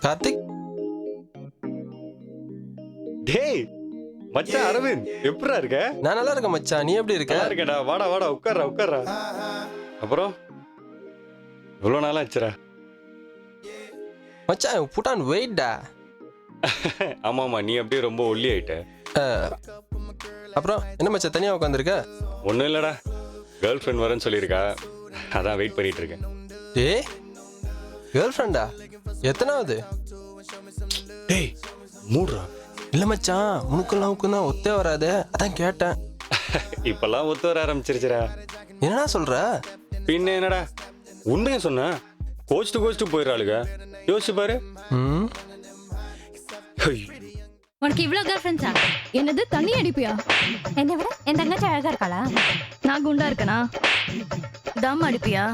கார்த்திக். டேய் மச்சான் அரவிந்த், எப்படிடா இருக்க? நான் நல்லா இருக்கேன் மச்சான், நீ எப்படி இருக்க? நல்லா இருக்கேடா. வாடா வாடா, உட்கார்றா. அப்புறம் இவ்வளோ நாளா ஆச்சுடா. மச்சான் புட்டான் வெயிட்டா. ஆமாம்மா, நீ அப்படியே ரொம்ப ஒல்லி ஆயிட்ட. அப்புறம் என்ன மச்சான் தனியா உட்காந்துருக்க? ஒன்றும் இல்லைடா, கேர்ள் ஃப்ரெண்ட் வரேன்னு சொல்லியிருக்கா, அதான் வெயிட் பண்ணிட்டு இருக்கேன். டேய் கேர்ள் ஃப்ரெண்டா? எத்தனாவது? டேய் மூடுறா. இல்ல மச்சான், உனக்கெல்லாம் தான் ஒத்தே வராது, அதான் கேட்டேன். இப்பெல்லாம் ஒத்து வர ஆரம்பிச்சிருச்சுடா. என்னடா சொல்ற? பின்ன என்னடா, உண்மையை சொன்ன கோச்சிட்டு போயிடுறாளுங்க. யோசிச்சு பாரு. உனக்கு இவ்ளோ கேர்ள் ஃப்ரெண்ட்ஸா? என்னது தண்ணி அடிப்பியா? என்னை விட என் தங்கச்சி அழகா இருக்காளா? நான் குண்டா இருக்கனா? தம் அடிப்பியா?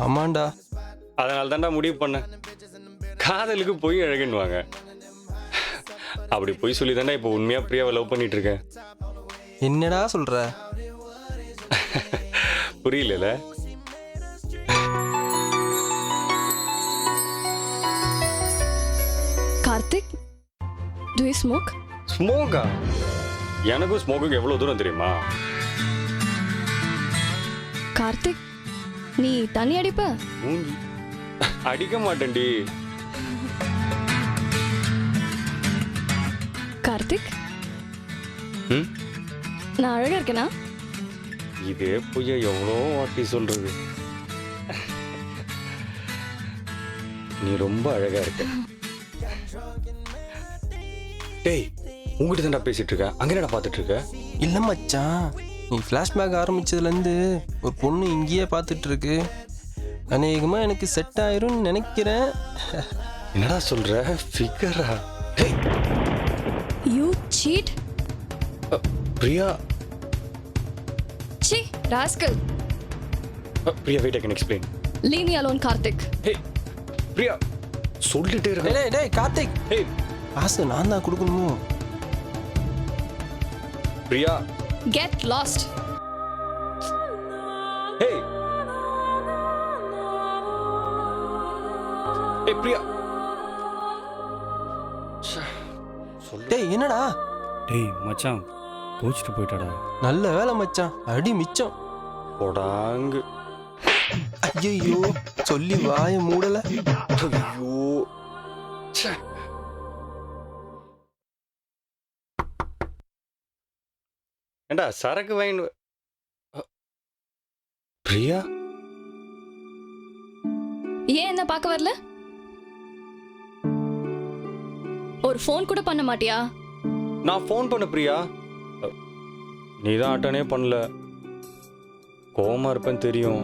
ஆமாண்டா. அதனால தான்டா முடிவு பண்ணேன், காதலுக்கு போய் அழகுன்னுவாங்க. அப்படி போய் சொல்லி தானே இப்போ உண்மையா பிரியாவை லவ் பண்ணிட்டு இருக்கேன். என்னடா சொல்ற? புரியல. Karthik, do you smoke? ஸ்மோக்கா? எனக்கும் ஸ்மோக்குக்கு எவ்வளவு தூரம் தெரியுமா? கார்த்திக், நீ தண்ணி அடிப்ப? மூஞ்சி அடிக்க மாட்டேன்டி. கார்த்திக், ம்? நான் அழகா இருக்கேனா? இதே பொய்ய எவ்வளோ வாட்டி சொல்றது. நீ ரொம்ப அழகா இருக்க. டேய் உங்ககிட்ட தான்டா பேசிட்டு இருக்க, அங்க என்னடா பாத்துட்டு இருக்க? இல்ல மச்சான், நீ ஃப்ளாஷ்பேக் ஆரம்பிச்சதுலேருந்து ஒரு பொண்ணு இங்கேயே பார்த்துட்டு இருக்கு. அநேகமா எனக்கு செட் ஆயிரும்னு நினைக்கிறேன். என்னடா சொல்ற? ஃபிகரா? டேய் You cheat? Priya. Chi, rascal. Priya wait, I can explain. Leave me alone, Karthik. Hey Priya, சொல்லிட்டே இருக்க. டேய் டேய் கார்த்திக், ஹே காசு நான் தான் கொடுக்கணுமோ? பிரியா. Get lost. ஹே ஹே பிரியா. டேய் என்னடா? டேய் மச்சான் கோச்சிட்டு போயிட்டாடா. நல்ல வேலை மச்சான், அடி மிச்சம். போடாங்கு. ஐயோ சொல்லி வாய மூடல. ஐயோ ஏண்டா சரக்கு வாங்கி. பிரியா ஏன் என்ன பார்க்க வரல? ஒரு ஃபோன் கூட பண்ண மாட்டியா? நான் ஃபோன் பண்ண பிரியா, நீ தான் அட்டனே பண்ணல. கோவமா இருப்பேன்னு தெரியும்,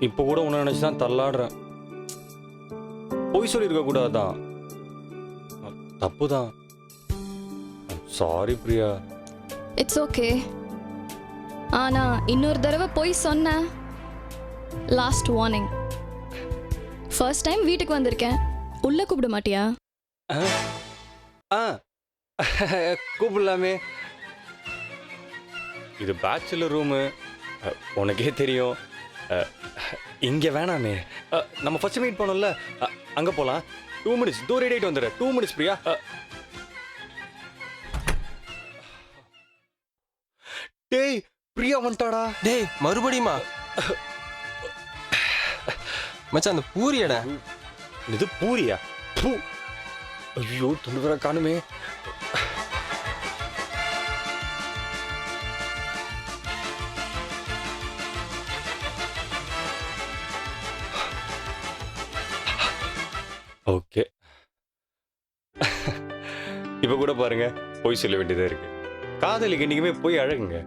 இப்போ கூட உன்னை நினைச்சு தான் தள்ளாடுறேன். பொய் சொல்லியிருக்க கூடாதான், தப்புதான். சாரி பிரியா. It's okay. ஆனா இன்னொரு தடவை போய் சொன்ன, லாஸ்ட் வார்னிங். ஃபர்ஸ்ட் டைம் வீட்டுக்கு வந்திருக்கேன், உள்ள கூப்பிட மாட்டியா? ஆ கூப்பிடலாமே. இது பேச்சுலர் ரூமு, உனக்கே தெரியும். இங்கே வேணாமே, நம்ம ஃபர்ஸ்ட் மீட் பண்ணோம்ல, அங்கே போகலாம். 2 minutes தூரம் ரெடி ஆகிட்டு வந்துடுறேன். 2 minutes பிரியா. டேய் பிரியா வந்துட்டாடா. டேய் மறுபடியுமா? மச்சான் அந்த பூரியடா. இது பூரியா? பூ. ஐயோ தொண்ணூறு காணுமே. ஓகே இப்ப கூட பாருங்க, போய் சொல்ல வேண்டியதா இருக்கு. காதலுக்கு என்னைக்குமே போய் அழகுங்க.